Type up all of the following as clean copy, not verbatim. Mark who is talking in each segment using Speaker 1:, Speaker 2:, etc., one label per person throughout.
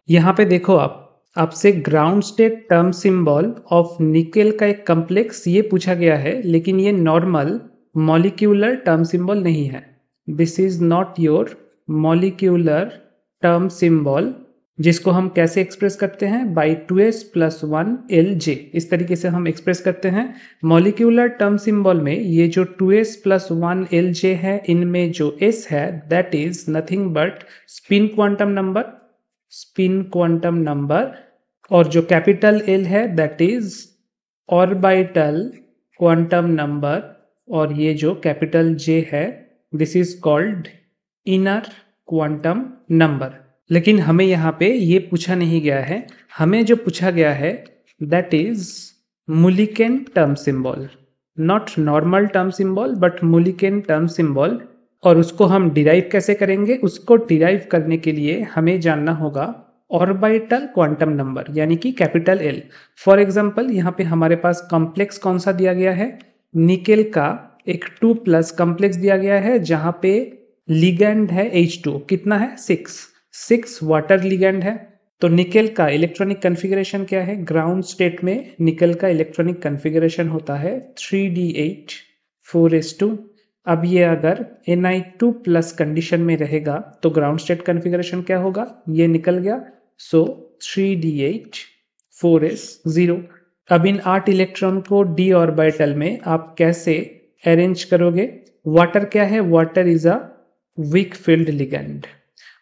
Speaker 1: यहाँ पे देखो आप आपसे ground state term symbol of nickel का एक कॉम्प्लेक्स ये पूछा गया है, लेकिन ये नॉर्मल मॉलिक्यूलर टर्म सिंबल नहीं है। This is not your molecular term symbol, जिसको हम कैसे एक्सप्रेस करते हैं बाई 2s + 1 Lj। इस तरीके से हम एक्सप्रेस करते हैं। मॉलिक्यूलर टर्म सिंबल में ये जो 2s + 1 Lj है, इनमें जो s है that is nothing but spin quantum number, और जो कैपिटल L है that is orbital quantum number, और ये जो कैपिटल J है this is called inner quantum number. लेकिन हमें यहाँ पे ये पूछा नहीं गया है, हमें जो पूछा गया है that is Mulliken term symbol, not normal term symbol but Mulliken term symbol. और उसको हम डिराइव कैसे करेंगे? उसको डिराइव करने के लिए हमें जानना होगा ऑर्बिटल क्वांटम नंबर यानी कि कैपिटल L। फॉर एग्जांपल यहाँ पे हमारे पास कॉम्प्लेक्स कौन सा दिया गया है? निकेल का एक 2+ कॉम्प्लेक्स दिया गया है, जहां पे लिगैंड है H2, कितना है? 6 वाटर लिगैंड है। तो निकेल का इलेक्ट्रॉनिक कॉन्फ़िगरेशन क्या है? ग्राउंड स्टेट में निकेल का इलेक्ट्रॉनिक कॉन्फ़िगरेशन होता है 3d8 4s2। अब ये अगर Ni2+ कंडीशन में रहेगा तो ग्राउंड स्टेट कॉन्फ़िगरेशन क्या होगा? ये निकल गया, सो 3d8 4s0। अब इन 8 इलेक्ट्रॉन को d ऑर्बिटल में आप कैसे अरेंज करोगे? वाटर क्या है? Water is a weak field ligand.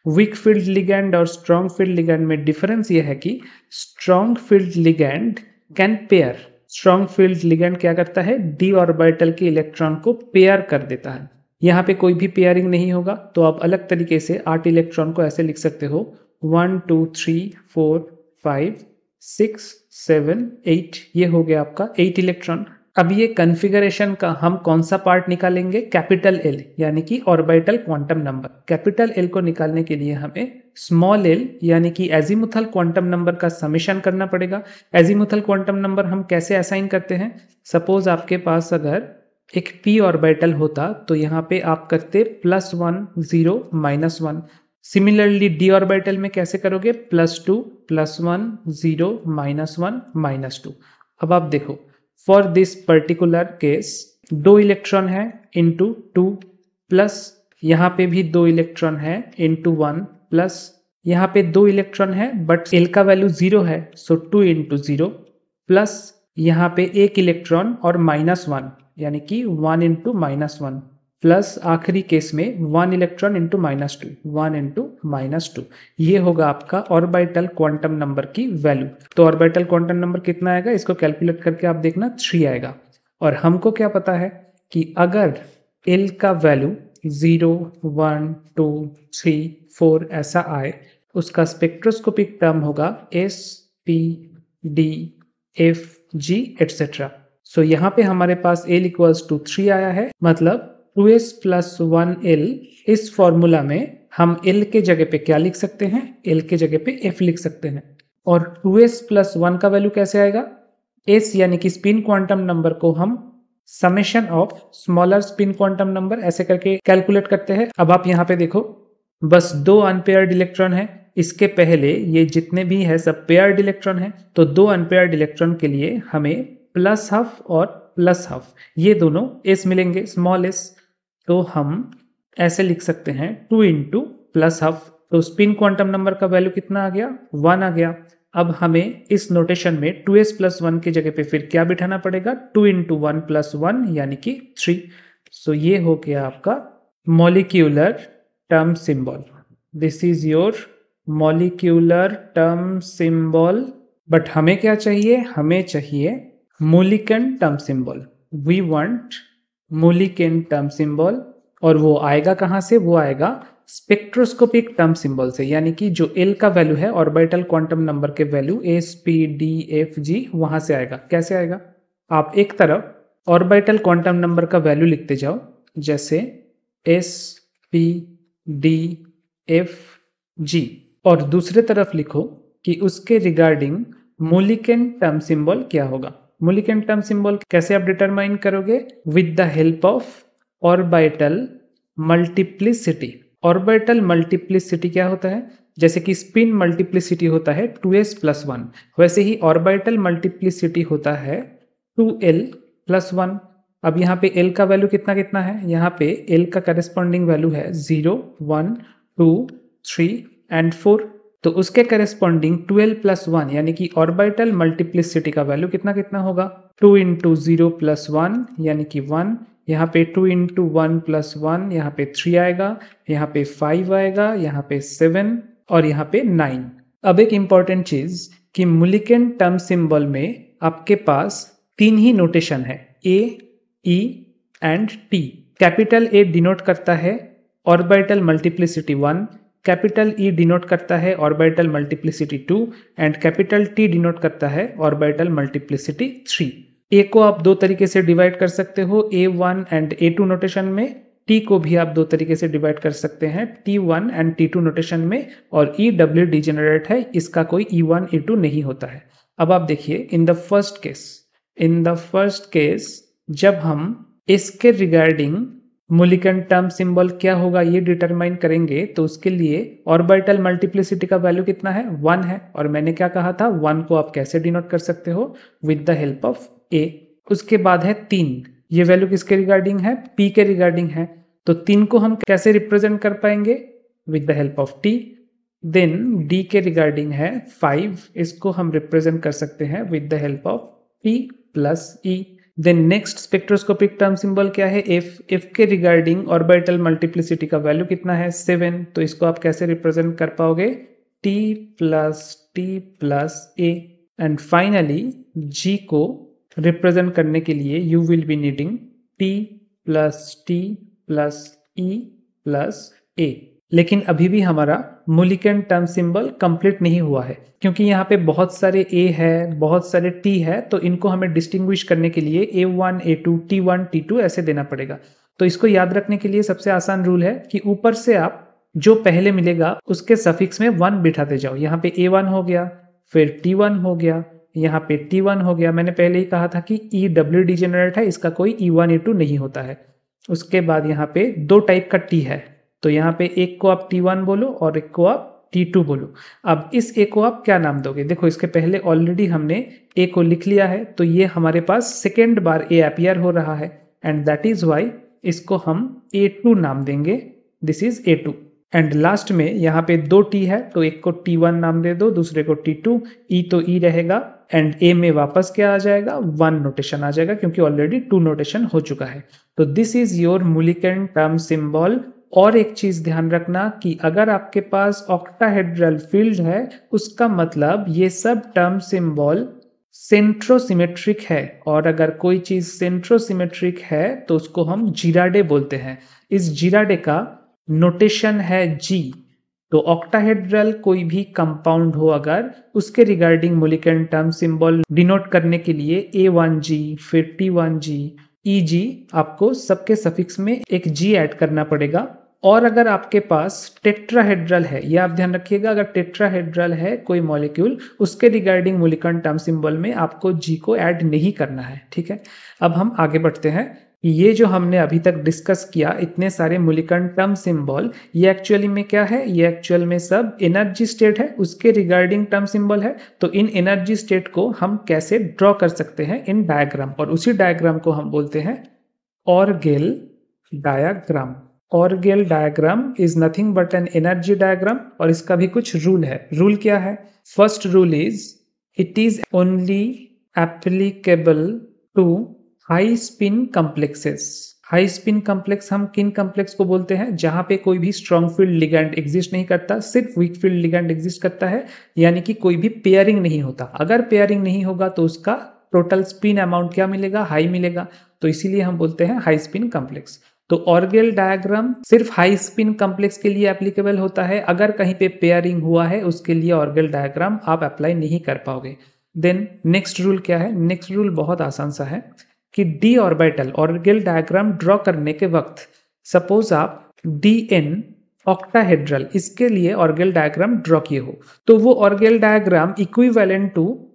Speaker 1: Weak field ligand और स्ट्रॉन्ग फील्ड लिगैंड में डिफरेंस ये है कि strong field ligand can pair. Strong field ligand क्या करता है? डी ऑर्बिटल के इलेक्ट्रॉन को पेयर कर देता है। यहाँ पे कोई भी पेयरिंग नहीं होगा, तो आप अलग तरीके से 8 इलेक्ट्रॉन को ऐसे लिख सकते हो 1 2 3 4 5 6 7 8। ये हो गया आपका 8 इलेक्ट्रॉन। अब ये कॉन्फ़िगरेशन का हम कौन सा पार्ट निकालेंगे? कैपिटल L यानी कि orbital quantum number. Capital L को निकालने के लिए हमें स्मॉल l यानी कि एजीमुथल क्वांटम नंबर का समेशन करना पड़ेगा। एजीमुथल क्वांटम नंबर हम कैसे असाइन करते हैं? सपोज आपके पास अगर एक p ऑर्बिटल होता तो यहाँ पे आप करते +1 0 -1। सिमिलरली d ऑर्बिटल में कैसे करोगे? +2 +1 0 -1 -2। अब आप देखो, for this particular case 2 electron है इंटू 2 प्लस यहाँ पे भी 2 इलेक्ट्रॉन है इंटू 1 प्लस यहाँ पे 2 इलेक्ट्रॉन है बट L का वैल्यू 0 है, सो 2 इंटू 0 प्लस यहाँ पे 1 इलेक्ट्रॉन और -1 यानी कि 1 इंटू -1 प्लस आखिरी केस में 1 इलेक्ट्रॉन इंटू -2 1 इंटू -2। ये होगा आपका ऑर्बिटल क्वांटम नंबर की वैल्यू। तो ऑर्बिटल क्वांटम नंबर कितना आएगा? इसको कैलकुलेट करके आप देखना 3 आएगा। और हमको क्या पता है कि अगर L का वैल्यू 0 1 2 3 4 ऐसा आए, उसका स्पेक्ट्रोस्कोपिक टर्म होगा S P D F G etcetera. So यहाँ पे हमारे पास L = 3 आया है, मतलब 2s + 1 L। इस फॉर्मूला में हम L के जगह पे क्या लिख सकते हैं? L के जगह पे F लिख सकते हैं। और 2s + 1 का वैल्यू कैसे आएगा? S यानी कि स्पिन क्वांटम नंबर को हम summation of smaller spin quantum number ऐसे करके कैलकुलेट करते हैं। अब आप यहाँ पे देखो, बस 2 अनपेयर्ड इलेक्ट्रॉन है। इसके पहले ये जितने भी है सब पेयर्ड इलेक्ट्रॉन है, तो 2 अनपेयर्ड इलेक्ट्रॉन के लिए हमें +½ और +½ ये दोनों s मिलेंगे, स्मॉल s। तो हम ऐसे लिख सकते हैं 2 इंटू +½ तो स्पिन क्वांटम नंबर का वैल्यू कितना आ गया? 1 आ गया। अब हमें इस नोटेशन में 2s + 1 की जगह पे फिर क्या बिठाना पड़ेगा? 2 इंटू 1 + 1 यानी कि 3। सो ये हो गया आपका molecular term symbol. This is your molecular term symbol. But हमें क्या चाहिए? हमें चाहिए Mulliken term symbol. We want Mulliken term symbol. और वो आएगा कहाँ से? वो आएगा स्पेक्ट्रोस्कोपिक टर्म सिंबल से, यानी कि जो L का वैल्यू है ऑर्बिटल क्वांटम नंबर के value S P D F G वहां से आएगा। कैसे आएगा? आप एक तरफ ऑर्बिटल क्वांटम नंबर का वैल्यू लिखते जाओ, जैसे S P D F G, और दूसरे तरफ लिखो कि उसके रिगार्डिंग मुलिकन टर्म सिंबल क्या होगा। मुलिकन टर्म सिंबल कैसे आप डिटरमाइन करोगे? With the help of orbital multiplicity. Orbital multiplicity क्या होता है? जैसे कि स्पिन मल्टीप्लिसिटी होता है 2s+1, वैसे ही ऑर्बिटल मल्टीप्लिसिटी होता है 2l+1। अब यहाँ पे l का वैल्यू कितना कितना है, यहाँ पे l का करेस्पॉन्डिंग वैल्यू है 0, 1, 2, 3 एंड 4। तो उसके करेस्पॉन्डिंग 12+1 यानी कि ऑर्बिटल मल्टीप्लिसिटी का वैल्यू कितना कितना होगा, 2 इंटू 0+1 यानी कि 1, यहाँ पे 2 इंटू 1+1 यहाँ पे 3 आएगा, यहाँ पे 5 आएगा, यहाँ पे 7 और यहाँ पे 9। अब एक इंपॉर्टेंट चीज कि मुलिकन टर्म सिंबल में आपके पास 3 ही नोटेशन है, A, E and T. Capital A denote करता है orbital multiplicity 1, capital E denote करता है orbital multiplicity 2 and capital T denote करता है ऑर्बिटल मल्टीप्लिसिटी 3। ए को आप दो तरीके से डिवाइड कर सकते हो, A1 एंड A2 नोटेशन में। टी को भी आप दो तरीके से डिवाइड कर सकते हैं, T1 एंड T2 नोटेशन में। और EW डिजेनरेट है, इसका कोई E1 E2 नहीं होता है। अब आप देखिए इन द फर्स्ट केस जब हम इसके रिगार्डिंग मुलिकन टर्म सिंबल क्या होगा ये डिटरमाइन करेंगे, तो उसके लिए ऑर्बिटल मल्टीप्लिसिटी का वैल्यू कितना है, 1 है। और मैंने क्या कहा था, 1 को आप कैसे डिनोट कर सकते हो, विद द हेल्प ऑफ ए। उसके बाद है 3, ये वैल्यू किसके रिगार्डिंग है, पी के रिगार्डिंग है। तो 3 को हम कैसे रिप्रेजेंट कर पाएंगे, with the help of T. Then D के रिगार्डिंग है 5, इसको हम रिप्रेजेंट कर सकते हैं with the help of P plus E. Then next spectroscopic term symbol क्या है, एफ के रिगार्डिंग ऑर्बिटल मल्टीप्लिसिटी का वैल्यू कितना है, 7। तो इसको आप कैसे रिप्रेजेंट कर पाओगे, T plus A. And finally G को रिप्रेजेंट करने के लिए you will be needing T plus E plus A. लेकिन अभी भी हमारा मुलिकन टर्म सिंबल कंप्लीट नहीं हुआ है, क्योंकि यहाँ पे बहुत सारे ए है, बहुत सारे टी है, तो इनको हमें डिस्टिंग्विश करने के लिए A1 A2 T1 T2 ऐसे देना पड़ेगा। तो इसको याद रखने के लिए सबसे आसान रूल है कि ऊपर से आप जो पहले मिलेगा उसके सफिक्स में 1 बिठाते जाओ। यहाँ पे A1 हो गया, फिर T1 हो गया, यहाँ पे T1 हो गया। मैंने पहले ही कहा था कि EW डिजेनरेट है, इसका कोई E1 E2 नहीं होता है। उसके बाद यहाँ पे 2 टाइप का टी है, तो यहाँ पे एक को आप T1 बोलो और एक को आप T2 बोलो। अब इस ए को आप क्या नाम दोगे, देखो इसके पहले ऑलरेडी हमने ए को लिख लिया है, तो ये हमारे पास सेकेंड बार ए अपीयर हो रहा है एंड दैट इज वाई इसको हम A2 नाम देंगे, this is A2। And last में यहाँ पे 2 टी है, तो एक को T1 नाम दे दो, दूसरे को T2। ई तो ई रहेगा एंड ए में वापस क्या आ जाएगा, 1 नोटेशन आ जाएगा, क्योंकि ऑलरेडी 2 नोटेशन हो चुका है। तो this is your Mulliken term symbol. और एक चीज ध्यान रखना कि अगर आपके पास ऑक्टाहेड्रल फील्ड है, उसका मतलब ये सब टर्म सिंबल सेंट्रोसिमेट्रिक है, और अगर कोई चीज सेंट्रोसिमेट्रिक है तो उसको हम जिराडे बोलते हैं। इस जिराडे का नोटेशन है जी। तो ऑक्टाहेड्रल कोई भी कंपाउंड हो अगर, उसके regarding Mulliken term symbol denote करने के लिए A1G फिर T1G EG आपको सबके सफिक्स में एक G ऐड करना पड़ेगा। और अगर आपके पास टेट्राहेड्रल है, ये आप ध्यान रखिएगा, अगर टेट्राहेड्रल है कोई मॉलिक्यूल, उसके रिगार्डिंग मुलिकन टर्म सिंबल में आपको G को ऐड नहीं करना है, ठीक है। अब हम आगे बढ़ते हैं। ये जो हमने अभी तक डिस्कस किया इतने सारे मुलिकन टर्म सिंबल, ये एक्चुअली में क्या है, ये एक्चुअल में सब एनर्जी स्टेट है, उसके रिगार्डिंग टर्म सिंबल है। तो इन एनर्जी स्टेट को हम कैसे ड्रॉ कर सकते हैं इन डायग्राम, और उसी डायग्राम को हम बोलते हैं Orgel diagram. Orgel diagram is nothing but an energy diagram, और इसका भी कुछ रूल है। रूल क्या है, first rule is it is only applicable to high spin complexes. High spin complex हम किन कॉम्प्लेक्स को बोलते हैं, जहां पे कोई भी स्ट्रॉन्ग फील्ड लिगैंड एग्जिस्ट नहीं करता, सिर्फ वीक फील्ड लिगैंड एग्जिस्ट करता है, यानी कि कोई भी पेयरिंग नहीं होता। अगर पेयरिंग नहीं होगा तो उसका टोटल स्पिन अमाउंट क्या मिलेगा, हाई मिलेगा। तो इसीलिए हम बोलते हैं हाई स्पिन कॉम्प्लेक्स। तो ऑर्गेल डायग्राम सिर्फ हाई स्पिन कॉम्प्लेक्स के लिए एप्लीकेबल होता है, अगर कहीं पे पेयरिंग हुआ है उसके लिए ऑर्गेल डायग्राम आप अप्लाई नहीं कर पाओगे। देन नेक्स्ट रूल क्या है, नेक्स्ट रूल बहुत आसान सा है कि D orbital Orgel diagram draw करने के वक्त, सपोज आप DN ऑक्टाहेड्रल इसके लिए ऑर्गेल डायग्राम ड्रॉ किए हो, तो वो Orgel diagram equivalent to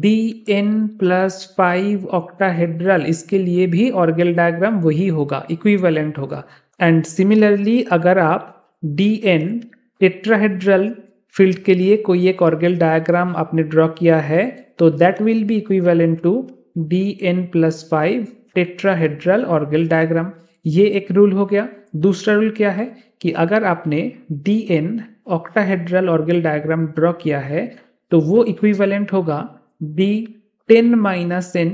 Speaker 1: DN+5 octahedral, इसके लिए भी ऑर्गेल डायग्राम वही होगा, इक्विवेलेंट होगा। एंड सिमिलरली अगर आप DN टेट्राहेड्रल फील्ड के लिए कोई एक ऑर्गेल डायग्राम आपने ड्रॉ किया है तो that will be equivalent to Dn+5 tetrahedral orgel diagram. ये एक रूल हो गया। दूसरा रूल क्या है कि अगर आपने Dn octahedral Orgel diagram draw किया है तो वो इक्विवेलेंट होगा D10-n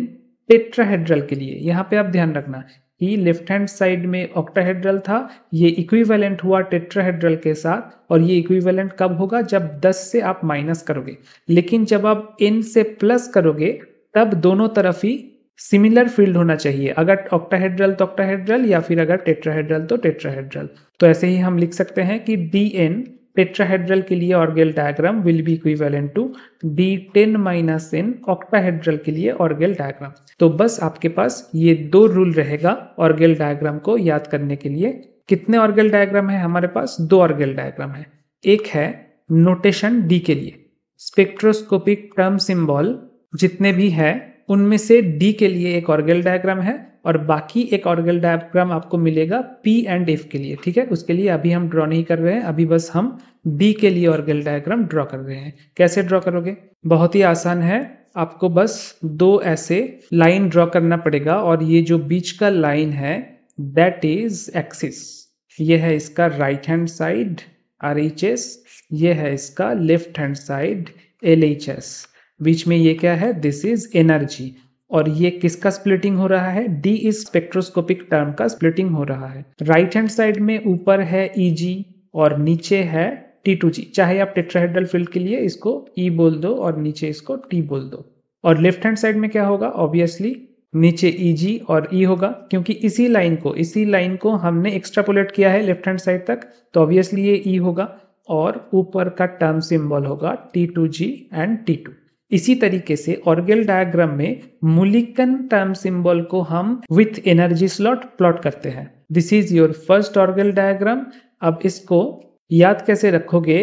Speaker 1: टेट्राहेड्रल के लिए। यहाँ पे आप ध्यान रखना कि लेफ्ट हैंड साइड में ऑक्टाहेड्रल था, ये इक्विवेलेंट हुआ टेट्राहेड्रल के साथ, और ये इक्विवेलेंट कब होगा जब 10 से आप माइनस करोगे। लेकिन जब आप n से प्लस करोगे तब दोनों तरफ ही सिमिलर फील्ड होना चाहिए, अगर ऑक्टाहेड्रल तो ऑक्टाहेड्रल या फिर अगर टेट्राहेड्रल तो टेट्राहेड्रल। तो ऐसे ही हम लिख सकते हैं कि Dn टेट्राहेड्रल के लिए orgel diagram will be equivalent to D10-n octahedral के लिए ऑर्गेल डायग्राम। तो बस आपके पास ये दो रूल रहेगा ऑर्गेल डायग्राम को याद करने के लिए। कितने ऑर्गेल डायग्राम है हमारे पास? दो ऑर्गेल डायग्राम है। एक है नोटेशन D के लिए, स्पेक्ट्रोस्कोपिक टर्म सिंबल जितने भी है उनमें से D के लिए एक ऑर्गेल डायग्राम है, और बाकी एक ऑर्गेल डायग्राम आपको मिलेगा P एंड F के लिए। ठीक है, उसके लिए अभी हम ड्रॉ नहीं कर रहे हैं, अभी बस हम D के लिए ऑर्गेल डायग्राम ड्रॉ कर रहे हैं। कैसे ड्रॉ करोगे? बहुत ही आसान है, आपको बस दो ऐसे लाइन ड्रॉ करना पड़ेगा, और ये जो बीच का लाइन है दैट इज एक्सिस। ये है इसका राइट हैंड साइड RHS, ये है इसका लेफ्ट हैंड साइड LHS। बीच में ये क्या है? This is energy. और ये किसका स्प्लिटिंग हो रहा है? D इज स्पेक्ट्रोस्कोपिक टर्म का स्प्लिटिंग हो रहा है। राइट हैंड साइड में ऊपर है EG और नीचे है T2G। चाहे आप टेट्राहेड्रल फील्ड के लिए इसको E बोल दो और नीचे इसको T बोल दो। और लेफ्ट हैंड साइड में क्या होगा? ऑब्वियसली नीचे EG और E होगा, क्योंकि इसी लाइन को हमने एक्सट्रापोलेट किया है लेफ्ट हैंड साइड तक, तो ऑब्वियसली ये E होगा, और ऊपर का टर्म सिंबल होगा T2G एंड T2। इसी तरीके से ऑर्गेल डायग्राम में मूलिकन टर्म सिंबल को हम विथ एनर्जी स्लॉट प्लॉट करते हैं। This is your first orgel diagram. अब इसको याद कैसे रखोगे?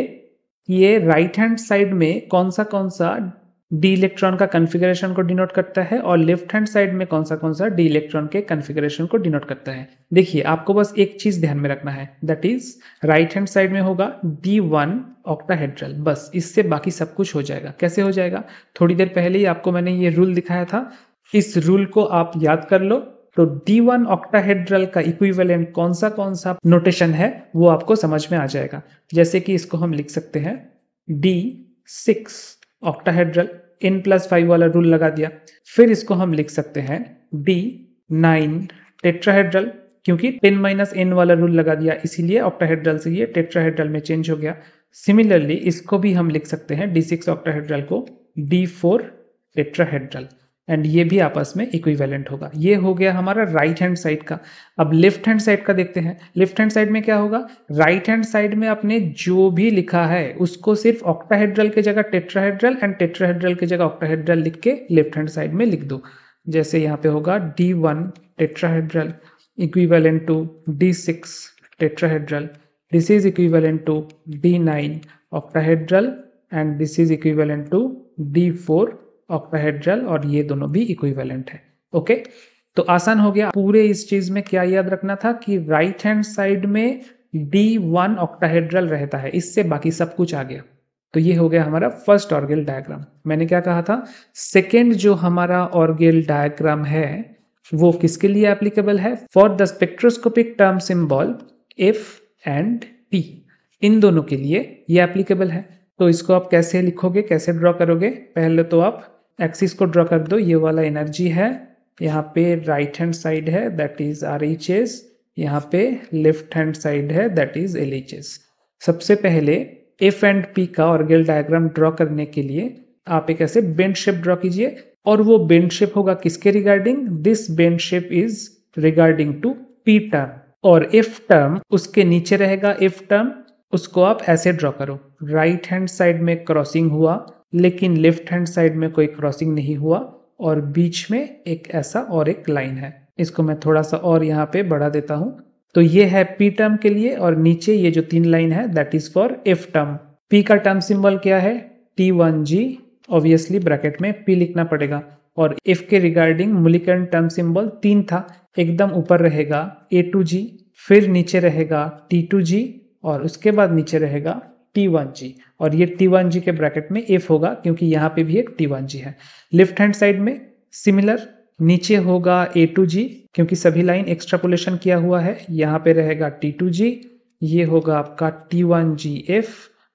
Speaker 1: ये राइट हैंड साइड में कौन सा डी इलेक्ट्रॉन का कन्फिगरेशन को डिनोट करता है, और लेफ्ट हैंड साइड में कौन सा डी इलेक्ट्रॉन के कन्फिगरेशन को डिनोट करता है। देखिए, आपको बस एक चीज ध्यान में रखना है, that is right hand side में होगा D1 ऑक्टाहेड्रल। बस इससे बाकी सब कुछ हो जाएगा। कैसे हो जाएगा? थोड़ी देर पहले ही आपको मैंने ये रूल दिखाया था, इस रूल को आप याद कर लो। तो D1 ऑक्टाहेड्रल का इक्विवेलेंट कौन सा नोटेशन है वो आपको समझ में आ जाएगा। जैसे कि इसको हम लिख सकते हैं D6 ऑक्टाहेड्रल, n+5 वाला रूल लगा दिया। फिर इसको हम लिख सकते हैं D9 टेट्राहेड्रल, क्योंकि 10-n वाला रूल लगा दिया, इसीलिए ऑक्टाहेड्रल से ये टेट्राहेड्रल में चेंज हो गया। सिमिलरली इसको भी हम लिख सकते हैं D6 ऑक्टाहेड्रल को D4 टेट्राहेड्रल, एंड ये भी आपस में इक्विवेलेंट होगा। ये हो गया हमारा राइट हैंड साइड का। अब लेफ्ट हैंड साइड का देखते हैं। लेफ्ट हैंड साइड में क्या होगा? राइट हैंड साइड में आपने जो भी लिखा है उसको सिर्फ ऑक्टाहेड्रल के जगह टेट्राहेड्रल एंड टेट्राहेड्रल के जगह ऑक्टाहेड्रल लिख के लेफ्ट हैंड साइड में लिख दो। जैसे यहाँ पे होगा D1 tetrahedral equivalent to D6 tetrahedral, this is equivalent to D9 octahedral, and this is equivalent to D4 octahedral, और ये दोनों भी इक्विवेलेंट है। ओके, तो आसान हो गया। पूरे इस चीज में क्या याद रखना था कि राइट हैंड साइड में D1 ऑक्टाहेड्रल रहता है, इससे बाकी सब कुछ आ गया। तो ये हो गया हमारा फर्स्ट ऑर्गेल डायग्राम। मैंने क्या कहा था? सेकेंड जो हमारा ऑर्गेल डायग्राम है वो किसके लिए एप्लीकेबल है? For the spectroscopic term symbol F and P, इन दोनों के लिए ये एप्लीकेबल है। तो इसको आप कैसे लिखोगे, कैसे ड्रॉ करोगे? पहले तो आप एक्सिस को ड्रॉ कर दो। ये वाला एनर्जी है, यहाँ पे राइट हैंड साइड है दैट इज RHS, यहाँ पे लेफ्ट हैंड साइड है दैट इज LHS। सबसे पहले F एंड P का ऑर्गेल डायग्राम ड्रॉ करने के लिए आप एक ऐसे बेंड शेप ड्रॉ कीजिए, और वो बेंड शेप होगा किसके regarding? This bend shape is regarding to P term, और F टर्म उसके नीचे रहेगा। F टर्म उसको आप ऐसे ड्रॉ करो, राइट हैंड साइड में क्रॉसिंग हुआ लेकिन लेफ्ट हैंड साइड में कोई क्रॉसिंग नहीं हुआ, और बीच में एक ऐसा और एक लाइन है। इसको मैं थोड़ा सा और यहाँ पे बढ़ा देता हूँ। तो ये है P टर्म के लिए, और नीचे ये जो 3 लाइन है that is for F term. P का टर्म सिंबल क्या है? T1G, ऑब्वियसली ब्रैकेट में P लिखना पड़ेगा। और F के रिगार्डिंग मूलिकन टर्म सिंबल 3 था, एकदम ऊपर रहेगा A2G, फिर नीचे रहेगा T2G, और उसके बाद नीचे रहेगा T1G, और ये T1G के ब्रैकेट में F होगा क्योंकि यहाँ पे भी एक T1G है। लेफ्ट हैंड साइड में सिमिलर, नीचे होगा A2G क्योंकि सभी लाइन एक्सट्रापोलेशन किया हुआ है, यहाँ पे रहेगा T2G, ये होगा आपका T1GF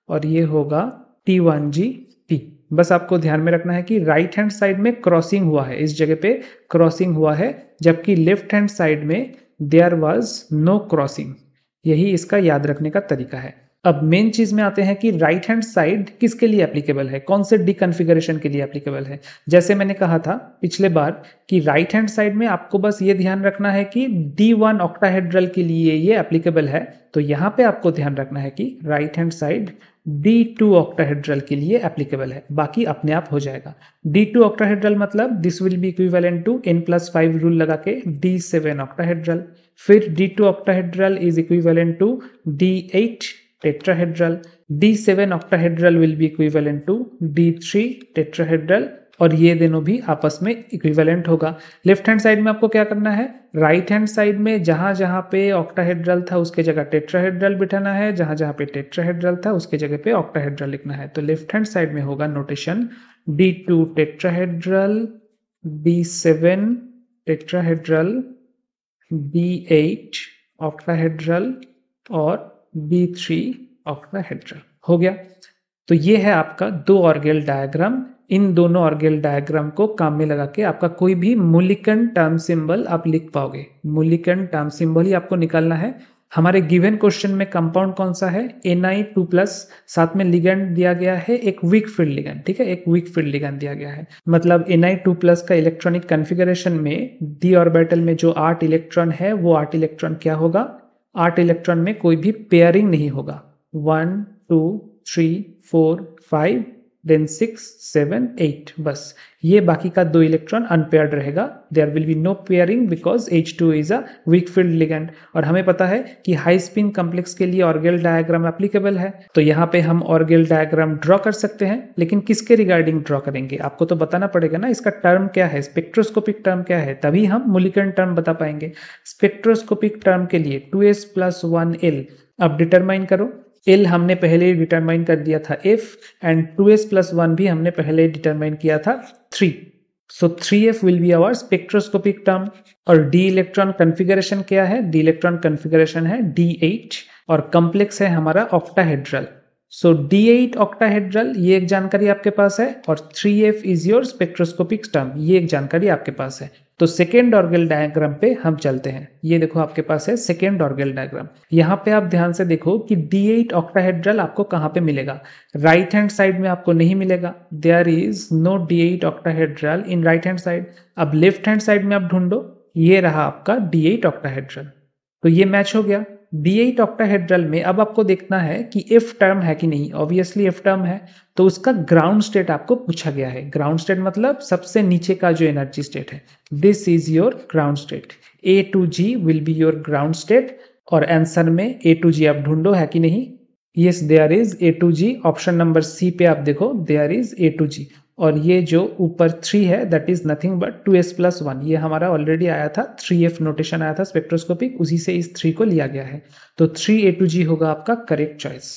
Speaker 1: और ये होगा T1GP। बस आपको ध्यान में रखना है कि राइट हैंड साइड में क्रॉसिंग हुआ है, इस जगह पे क्रॉसिंग हुआ है, जबकि लेफ्ट हैंड साइड में देयर वाज नो क्रॉसिंग। यही इसका याद रखने का तरीका है। अब मेन चीज में आते हैं कि राइट हैंड साइड किसके लिए एप्लीकेबल है, कौन से डिकन्फिगरेशन के लिए एप्लीकेबल है। जैसे मैंने कहा था पिछले बार कि राइट हैंड साइड में आपको बस ये ध्यान रखना है कि D1 ऑक्टाहेड्रल के लिए ये एप्लीकेबल है, तो यहाँ पे आपको ध्यान रखना है कि right hand side D2 octahedral के लिए एप्लीकेबल है, बाकी अपने आप हो जाएगा। D2 ऑक्टाहेड्रल मतलब this will be equivalent to N+5 rule लगा के D7 ऑक्टाहेड्रल, फिर D2 octahedral is equivalent to D8 tetrahedral, D7 octahedral will be equivalent to D3 tetrahedral, और ये दोनों भी आपस में इक्विवेलेंट होगा। लेफ्ट हैंड साइड में आपको क्या करना है, राइट हैंड साइड में जहां जहां पे ऑक्टाहेड्रल था उसके जगह टेट्राहेड्रल बिठाना है, जहां जहां पे टेट्राहेड्रल था उसके जगह पे ऑक्टाहेड्रल लिखना है। तो लेफ्ट हैंड साइड में होगा notation D2 tetrahedral, D7 tetrahedral, D8 octahedral और B3 ऑक्टाहेड्रल हो गया। तो ये है आपका दो ऑर्गेल डायग्राम। इन दोनों ऑर्गेल डायग्राम को काम में लगा के आपका कोई भी मूलिकन टर्म सिंबल आप लिख पाओगे। मूलिकन टर्म सिंबल ही आपको निकालना है। हमारे गिवन क्वेश्चन में कंपाउंड कौन सा है, Na2+, साथ में लिगेंड दिया गया है एक वीक फील्ड लिगेंड, ठीक है, एक वीक फील्ड लिगेंड दिया गया है। मतलब Na2+ का इलेक्ट्रॉनिक कन्फिगरेशन में d ऑर्बिटल में जो 8 इलेक्ट्रॉन है वो 8 इलेक्ट्रॉन क्या होगा, 8 इलेक्ट्रॉन में कोई भी पेयरिंग नहीं होगा। 1 2 3 4 5 देन 6 7 8, बस ये बाकी का 2 इलेक्ट्रॉन अनपेयर्ड रहेगा। There will be no pairing because H2 is a weak field ligand. और हमें पता है कि हाई स्पिन कॉम्प्लेक्स के लिए ऑर्गेल डायग्राम एप्लीकेबल है, तो यहाँ पे हम ऑर्गेल डायग्राम ड्रॉ कर सकते हैं। लेकिन किसके रिगार्डिंग ड्रॉ करेंगे, आपको तो बताना पड़ेगा ना, इसका टर्म क्या है, स्पेक्ट्रोस्कोपिक टर्म क्या है, तभी हम मूलिकन टर्म बता पाएंगे। स्पेक्ट्रोस्कोपिक टर्म के लिए 2s+1l अब डिटरमाइन करो। L हमने पहले ही डिटरमाइन कर दिया था F, एंड 2s+1 भी हमने पहले डिटरमाइन किया था 3। So 3F will be our spectroscopic term. और D इलेक्ट्रॉन कन्फिगरेशन क्या है, D इलेक्ट्रॉन कन्फिगरेशन है D8 और कॉम्प्लेक्स है हमारा ऑक्टाहेड्रल। सो D8 ऑक्टाहेड्रल ये एक जानकारी आपके पास है, और 3F is your spectroscopic term, ये एक जानकारी आपके पास है। तो सेकेंड ऑर्गेल डायग्राम पे हम चलते हैं। ये देखो आपके पास है सेकेंड ऑर्गेल डायग्राम। यहाँ पे आप ध्यान से देखो कि D8 ऑक्टाहेड्रल आपको कहाँ पे मिलेगा, राइट हैंड साइड में आपको नहीं मिलेगा। There is no D8 octahedral in right hand side. अब लेफ्ट हैंड साइड में आप ढूंढो, ये रहा आपका D8 ऑक्टाहेड्रल, तो ये मैच हो गया। D8 ऑक्टाहेड्रल में अब आपको देखना है कि F टर्म है कि नहीं, ऑब्वियसली F टर्म है, तो उसका ग्राउंड स्टेट आपको पूछा गया है। ग्राउंड स्टेट मतलब सबसे नीचे का जो एनर्जी स्टेट है, this is your ground state. A2G will be your ground state, और आंसर में A2G आप ढूंढो है कि नहीं। Yes there is A2G, option number C पे आप देखो देयर इज A2G। और ये जो ऊपर 3 है that is nothing but 2s+1, ये हमारा ऑलरेडी आया था, 3F नोटेशन आया था स्पेक्ट्रोस्कोपिक, उसी से इस 3 को लिया गया है। तो 3A2G होगा आपका करेक्ट चॉइस।